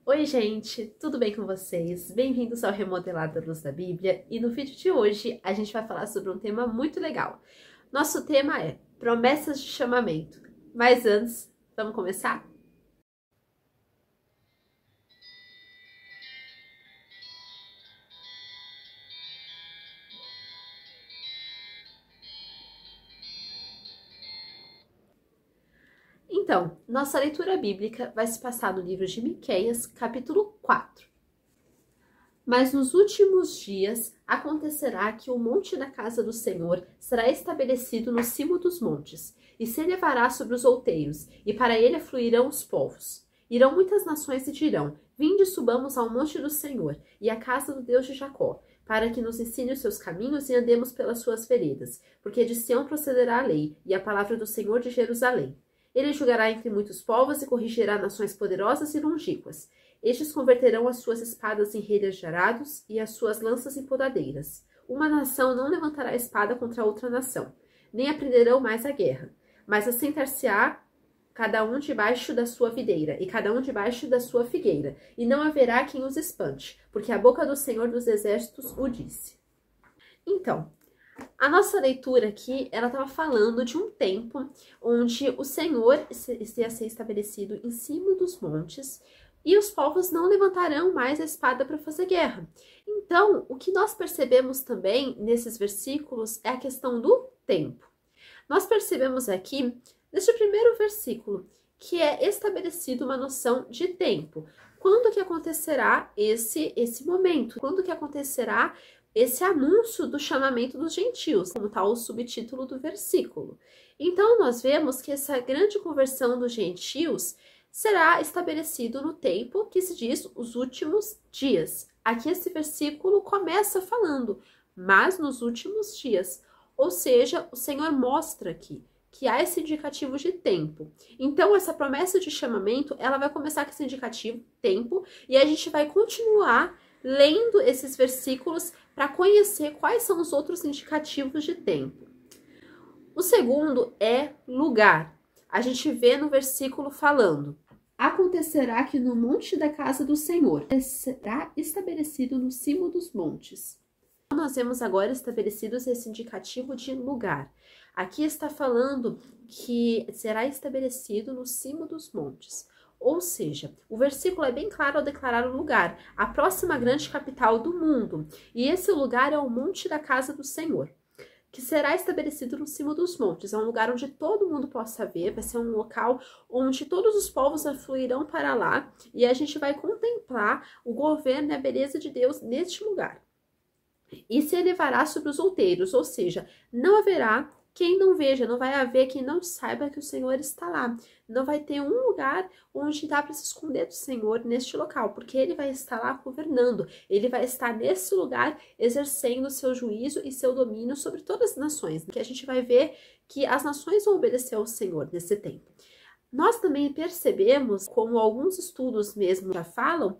Oi, gente, tudo bem com vocês? Bem-vindos ao Remodelado à Luz da Bíblia e no vídeo de hoje a gente vai falar sobre um tema muito legal. Nosso tema é promessas de chamamento. Mas antes, vamos começar? Então, nossa leitura bíblica vai se passar no livro de Miqueias, capítulo 4. Mas nos últimos dias acontecerá que o monte da casa do Senhor será estabelecido no cimo dos montes, e se elevará sobre os outeiros, e para ele afluirão os povos. Irão muitas nações e dirão: Vinde, subamos ao monte do Senhor, e à casa do Deus de Jacó, para que nos ensine os seus caminhos e andemos pelas suas veredas, porque de Sião procederá a lei, e a palavra do Senhor de Jerusalém. Ele julgará entre muitos povos e corrigirá nações poderosas e longínquas. Estes converterão as suas espadas em relhas de arados e as suas lanças em podadeiras. Uma nação não levantará espada contra outra nação, nem aprenderão mais a guerra, mas assentar-se-á cada um debaixo da sua videira, e cada um debaixo da sua figueira, e não haverá quem os espante, porque a boca do Senhor dos Exércitos o disse. Então, a nossa leitura aqui, ela estava falando de um tempo onde o Senhor ia ser estabelecido em cima dos montes e os povos não levantarão mais a espada para fazer guerra. Então, o que nós percebemos também nesses versículos é a questão do tempo. Nós percebemos aqui, neste primeiro versículo, que é estabelecido uma noção de tempo. Quando que acontecerá esse momento? Quando que acontecerá esse anúncio do chamamento dos gentios, como está o subtítulo do versículo. Então, nós vemos que essa grande conversão dos gentios será estabelecido no tempo que se diz os últimos dias. Aqui esse versículo começa falando, mas nos últimos dias. Ou seja, o Senhor mostra aqui que há esse indicativo de tempo. Então, essa promessa de chamamento, ela vai começar com esse indicativo, tempo, e a gente vai continuar lendo esses versículos para conhecer quais são os outros indicativos de tempo. O segundo é lugar. A gente vê no versículo falando: acontecerá que no monte da casa do Senhor será estabelecido no cimo dos montes. Nós vemos agora estabelecidos esse indicativo de lugar. Aqui está falando que será estabelecido no cimo dos montes. Ou seja, o versículo é bem claro ao declarar o lugar, a próxima grande capital do mundo. E esse lugar é o monte da casa do Senhor, que será estabelecido no cimo dos montes. É um lugar onde todo mundo possa ver, vai ser um local onde todos os povos afluirão para lá e a gente vai contemplar o governo e a beleza de Deus neste lugar. E se elevará sobre os outeiros, ou seja, não haverá quem não veja, não vai haver quem não saiba que o Senhor está lá. Não vai ter um lugar onde dá para se esconder do Senhor neste local, porque Ele vai estar lá governando. Ele vai estar nesse lugar exercendo seu juízo e seu domínio sobre todas as nações. Que a gente vai ver que as nações vão obedecer ao Senhor nesse tempo. Nós também percebemos, como alguns estudos mesmo já falam,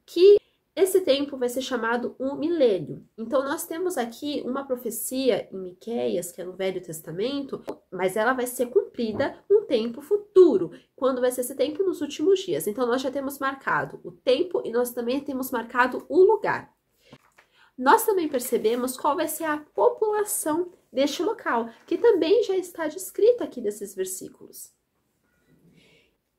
que esse tempo vai ser chamado um milênio. Então, nós temos aqui uma profecia em Miqueias, que é no Velho Testamento, mas ela vai ser cumprida num tempo futuro. Quando vai ser esse tempo? Nos últimos dias. Então, nós já temos marcado o tempo e nós também temos marcado o lugar. Nós também percebemos qual vai ser a população deste local, que também já está descrita aqui nesses versículos.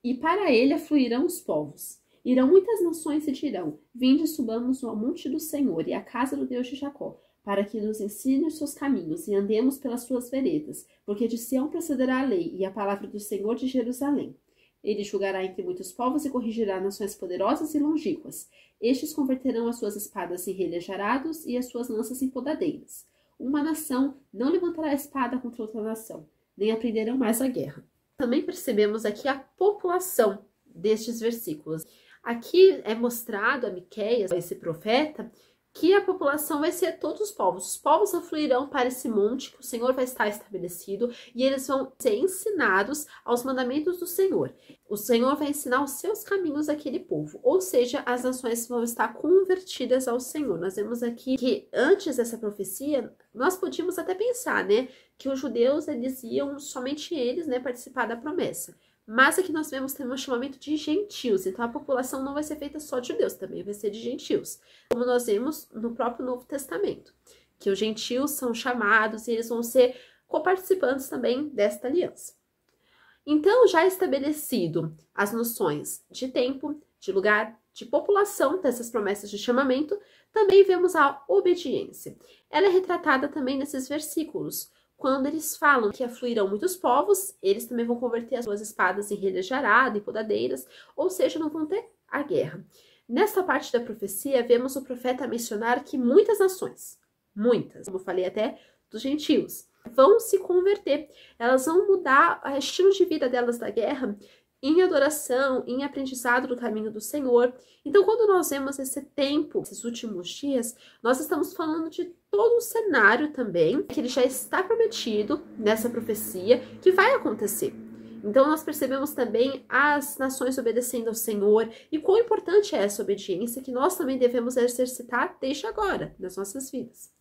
E para ele afluirão os povos. Irão muitas nações e dirão: Vinde, subamos ao monte do Senhor e à casa do Deus de Jacó, para que nos ensine os seus caminhos e andemos pelas suas veredas, porque de Sião procederá a lei e a palavra do Senhor de Jerusalém. Ele julgará entre muitos povos e corrigirá nações poderosas e longínquas. Estes converterão as suas espadas em relhas de arados e as suas lanças em podadeiras. Uma nação não levantará a espada contra outra nação, nem aprenderão mais a guerra. Também percebemos aqui a população destes versículos. Aqui é mostrado a Miqueias, esse profeta, que a população vai ser todos os povos. Os povos afluirão para esse monte que o Senhor vai estar estabelecido e eles vão ser ensinados aos mandamentos do Senhor. O Senhor vai ensinar os seus caminhos àquele povo, ou seja, as nações vão estar convertidas ao Senhor. Nós vemos aqui que antes dessa profecia, nós podíamos até pensar, né, que os judeus, eles iam, somente eles, né, participar da promessa. Mas aqui nós vemos também um chamamento de gentios, então a população não vai ser feita só de judeus, também vai ser de gentios, como nós vemos no próprio Novo Testamento, que os gentios são chamados e eles vão ser coparticipantes também desta aliança. Então, já estabelecido as noções de tempo, de lugar, de população dessas promessas de chamamento, também vemos a obediência. Ela é retratada também nesses versículos, quando eles falam que afluirão muitos povos, eles também vão converter as suas espadas em relhas de arado e podadeiras, ou seja, não vão ter a guerra. Nessa parte da profecia, vemos o profeta mencionar que muitas nações, muitas, como eu falei até dos gentios, vão se converter, elas vão mudar o estilo de vida delas da guerra em adoração, em aprendizado do caminho do Senhor. Então, quando nós vemos esse tempo, esses últimos dias, nós estamos falando de todo um cenário também, que ele já está prometido nessa profecia, que vai acontecer. Então, nós percebemos também as nações obedecendo ao Senhor e quão importante é essa obediência que nós também devemos exercitar desde agora, nas nossas vidas.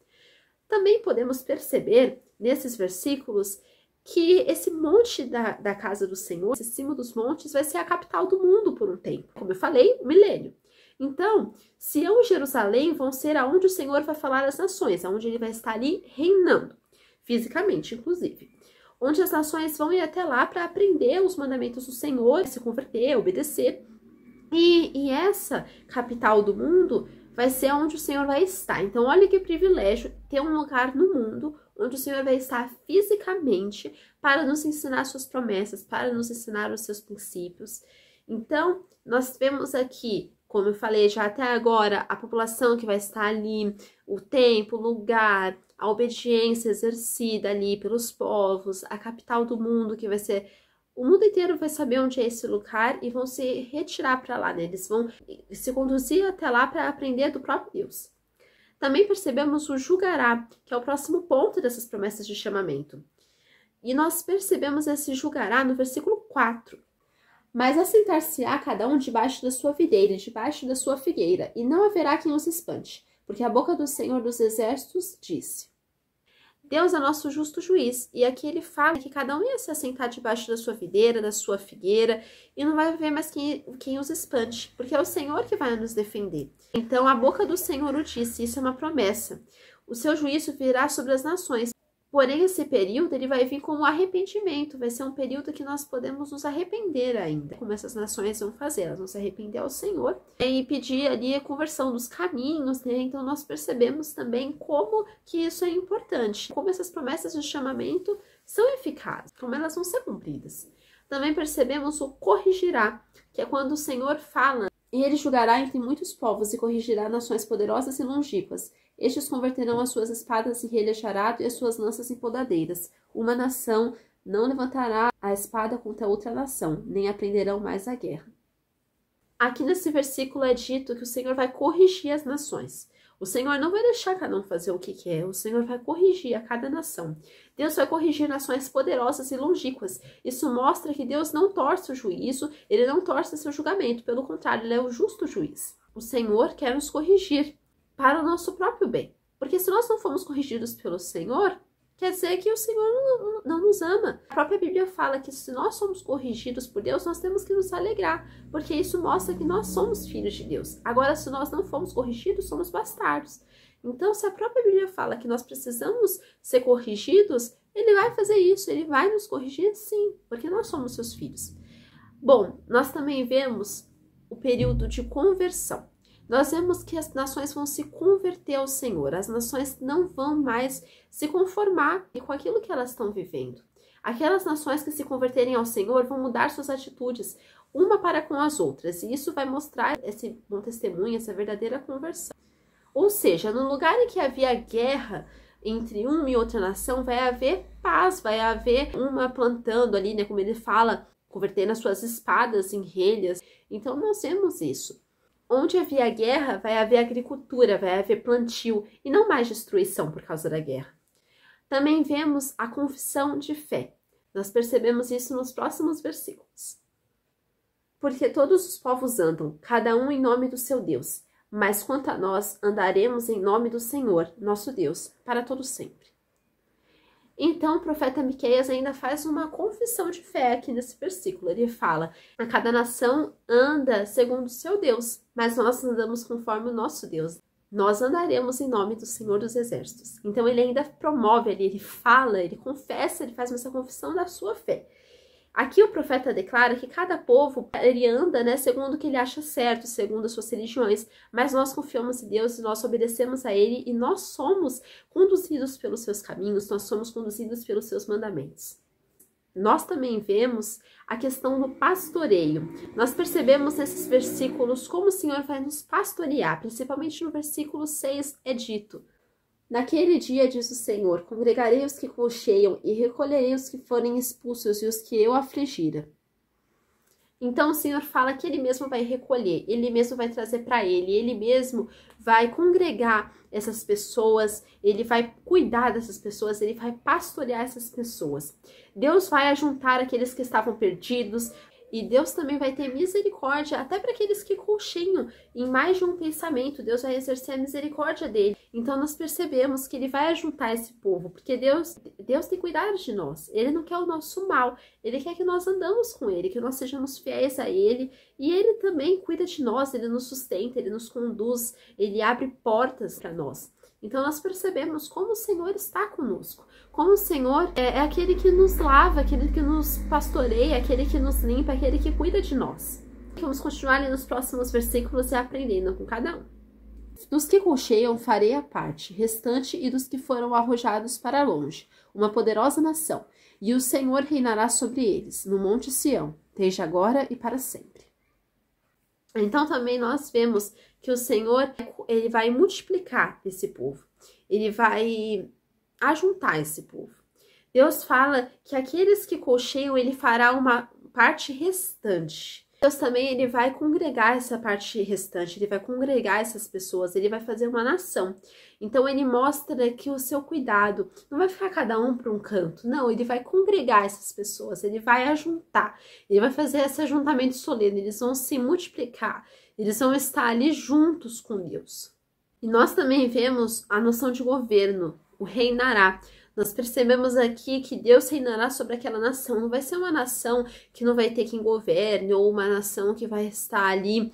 Também podemos perceber, nesses versículos, que esse monte da casa do Senhor, esse cimo dos montes, vai ser a capital do mundo por um tempo. Como eu falei, um milênio. Então, Sião e Jerusalém vão ser aonde o Senhor vai falar às nações, aonde ele vai estar ali reinando, fisicamente, inclusive. Onde as nações vão ir até lá para aprender os mandamentos do Senhor, se converter, obedecer. E essa capital do mundo vai ser onde o Senhor vai estar. Então, olha que privilégio ter um lugar no mundo onde o Senhor vai estar fisicamente para nos ensinar suas promessas, para nos ensinar os seus princípios. Então, nós vemos aqui, como eu falei já até agora, a população que vai estar ali, o tempo, o lugar, a obediência exercida ali pelos povos, a capital do mundo, que vai ser... O mundo inteiro vai saber onde é esse lugar e vão se retirar para lá, né? Eles vão se conduzir até lá para aprender do próprio Deus. Também percebemos o julgará, que é o próximo ponto dessas promessas de chamamento. E nós percebemos esse julgará no versículo 4. Mas assentar-se-á cada um debaixo da sua videira e debaixo da sua figueira, e não haverá quem os espante, porque a boca do Senhor dos Exércitos disse. Deus é nosso justo juiz, e aqui ele fala que cada um ia se assentar debaixo da sua videira, da sua figueira, e não vai haver mais quem os espante, porque é o Senhor que vai nos defender. Então a boca do Senhor o disse, isso é uma promessa. O seu juízo virá sobre as nações, porém esse período ele vai vir com um arrependimento, vai ser um período que nós podemos nos arrepender ainda, como essas nações vão fazer, elas vão se arrepender ao Senhor e pedir ali a conversão dos caminhos, né? Então nós percebemos também como que isso é importante, como essas promessas de chamamento são eficazes, como elas vão ser cumpridas. Também percebemos o corrigirá, que é quando o Senhor fala, e ele julgará entre muitos povos e corrigirá nações poderosas e longínquas. Estes converterão as suas espadas em relhas de arado e as suas lanças em podadeiras. Uma nação não levantará a espada contra outra nação, nem aprenderão mais a guerra. Aqui nesse versículo é dito que o Senhor vai corrigir as nações. O Senhor não vai deixar cada um fazer o que quer, o Senhor vai corrigir a cada nação. Deus vai corrigir nações poderosas e longínquas. Isso mostra que Deus não torce o juízo, ele não torce seu julgamento, pelo contrário, ele é o justo juiz. O Senhor quer nos corrigir para o nosso próprio bem. Porque se nós não formos corrigidos pelo Senhor, quer dizer que o Senhor não nos ama. A própria Bíblia fala que se nós somos corrigidos por Deus, nós temos que nos alegrar, porque isso mostra que nós somos filhos de Deus. Agora, se nós não formos corrigidos, somos bastardos. Então, se a própria Bíblia fala que nós precisamos ser corrigidos, ele vai fazer isso, ele vai nos corrigir sim, porque nós somos seus filhos. Bom, nós também vemos o período de conversão. Nós vemos que as nações vão se converter ao Senhor, as nações não vão mais se conformar com aquilo que elas estão vivendo. Aquelas nações que se converterem ao Senhor vão mudar suas atitudes, uma para com as outras, e isso vai mostrar esse bom testemunho, essa verdadeira conversão. Ou seja, no lugar em que havia guerra entre uma e outra nação, vai haver paz, vai haver uma plantando ali, né, como ele fala, convertendo as suas espadas em relhas. Então nós vemos isso. Onde havia guerra, vai haver agricultura, vai haver plantio e não mais destruição por causa da guerra. Também vemos a confissão de fé. Nós percebemos isso nos próximos versículos. Porque todos os povos andam, cada um em nome do seu Deus, mas quanto a nós, andaremos em nome do Senhor, nosso Deus, para todo sempre. Então o profeta Miqueias ainda faz uma confissão de fé aqui nesse versículo. Ele fala: a cada nação anda segundo o seu Deus, mas nós andamos conforme o nosso Deus. Nós andaremos em nome do Senhor dos Exércitos. Então ele ainda promove ali, ele fala, ele confessa, ele faz essa confissão da sua fé. Aqui o profeta declara que cada povo, ele anda, né, segundo o que ele acha certo, segundo as suas religiões, mas nós confiamos em Deus e nós obedecemos a ele e nós somos conduzidos pelos seus caminhos, nós somos conduzidos pelos seus mandamentos. Nós também vemos a questão do pastoreio. Nós percebemos nesses versículos como o Senhor vai nos pastorear, principalmente no versículo 6 é dito: naquele dia, diz o Senhor, congregarei os que cocheiam e recolherei os que forem expulsos e os que eu afligira. Então o Senhor fala que ele mesmo vai recolher, ele mesmo vai trazer para ele mesmo vai congregar essas pessoas, ele vai cuidar dessas pessoas, ele vai pastorear essas pessoas. Deus vai ajuntar aqueles que estavam perdidos, e Deus também vai ter misericórdia até para aqueles que cocheiam em mais de um pensamento. Deus vai exercer a misericórdia dele. Então nós percebemos que ele vai ajuntar esse povo, porque Deus tem cuidado de nós. Ele não quer o nosso mal, ele quer que nós andamos com ele, que nós sejamos fiéis a ele, e ele também cuida de nós, ele nos sustenta, ele nos conduz, ele abre portas para nós. Então nós percebemos como o Senhor está conosco, como o Senhor é aquele que nos lava, aquele que nos pastoreia, aquele que nos limpa, aquele que cuida de nós. Vamos continuar ali nos próximos versículos e aprendendo com cada um. Dos que cocheiam farei a parte restante e dos que foram arrojados para longe, uma poderosa nação, e o Senhor reinará sobre eles, no monte Sião, desde agora e para sempre. Então também nós vemos que o Senhor, ele vai multiplicar esse povo, ele vai ajuntar esse povo. Deus fala que aqueles que cocheiam, ele fará uma parte restante. Deus também, ele vai congregar essa parte restante, ele vai congregar essas pessoas, ele vai fazer uma nação. Então ele mostra que o seu cuidado não vai ficar cada um para um canto, não, ele vai congregar essas pessoas, ele vai ajuntar, ele vai fazer esse ajuntamento solene, eles vão se multiplicar, eles vão estar ali juntos com Deus. E nós também vemos a noção de governo, o reinará. Nós percebemos aqui que Deus reinará sobre aquela nação. Não vai ser uma nação que não vai ter quem governe, ou uma nação que vai estar ali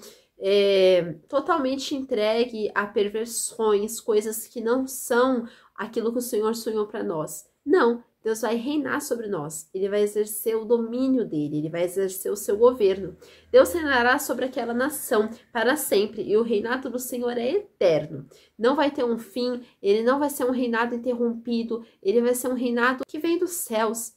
totalmente entregue a perversões, coisas que não são aquilo que o Senhor sonhou para nós. Não, Deus vai reinar sobre nós. Ele vai exercer o domínio dele, ele vai exercer o seu governo. Deus reinará sobre aquela nação para sempre, e o reinado do Senhor é eterno. Não vai ter um fim, ele não vai ser um reinado interrompido, ele vai ser um reinado que vem dos céus.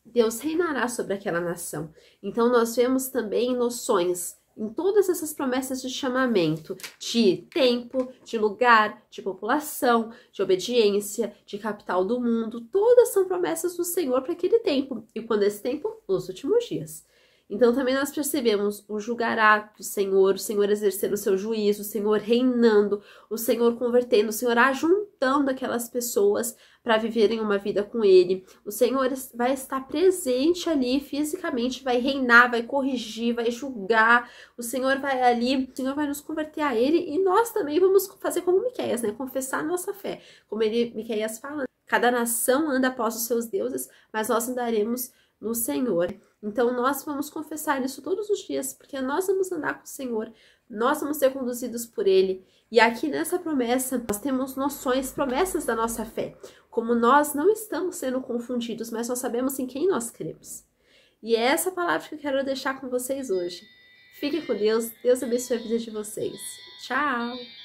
Deus reinará sobre aquela nação. Então nós vemos também noções em todas essas promessas de chamamento, de tempo, de lugar, de população, de obediência, de capital do mundo, todas são promessas do Senhor para aquele tempo. E quando esse tempo? Nos últimos dias. Então também nós percebemos o julgará do Senhor, o Senhor exercendo o seu juízo, o Senhor reinando, o Senhor convertendo, o Senhor ajuntando aquelas pessoas para viverem uma vida com Ele. O Senhor vai estar presente ali fisicamente, vai reinar, vai corrigir, vai julgar. O Senhor vai ali, o Senhor vai nos converter a Ele, e nós também vamos fazer como Miqueias, né? Confessar a nossa fé. Como Miqueias fala, cada nação anda após os seus deuses, mas nós andaremos no Senhor. Então nós vamos confessar isso todos os dias, porque nós vamos andar com o Senhor, nós vamos ser conduzidos por Ele. E aqui nessa promessa, nós temos noções, promessas da nossa fé. Como nós não estamos sendo confundidos, mas nós sabemos em quem nós cremos. E é essa palavra que eu quero deixar com vocês hoje. Fiquem com Deus, Deus abençoe a vida de vocês. Tchau!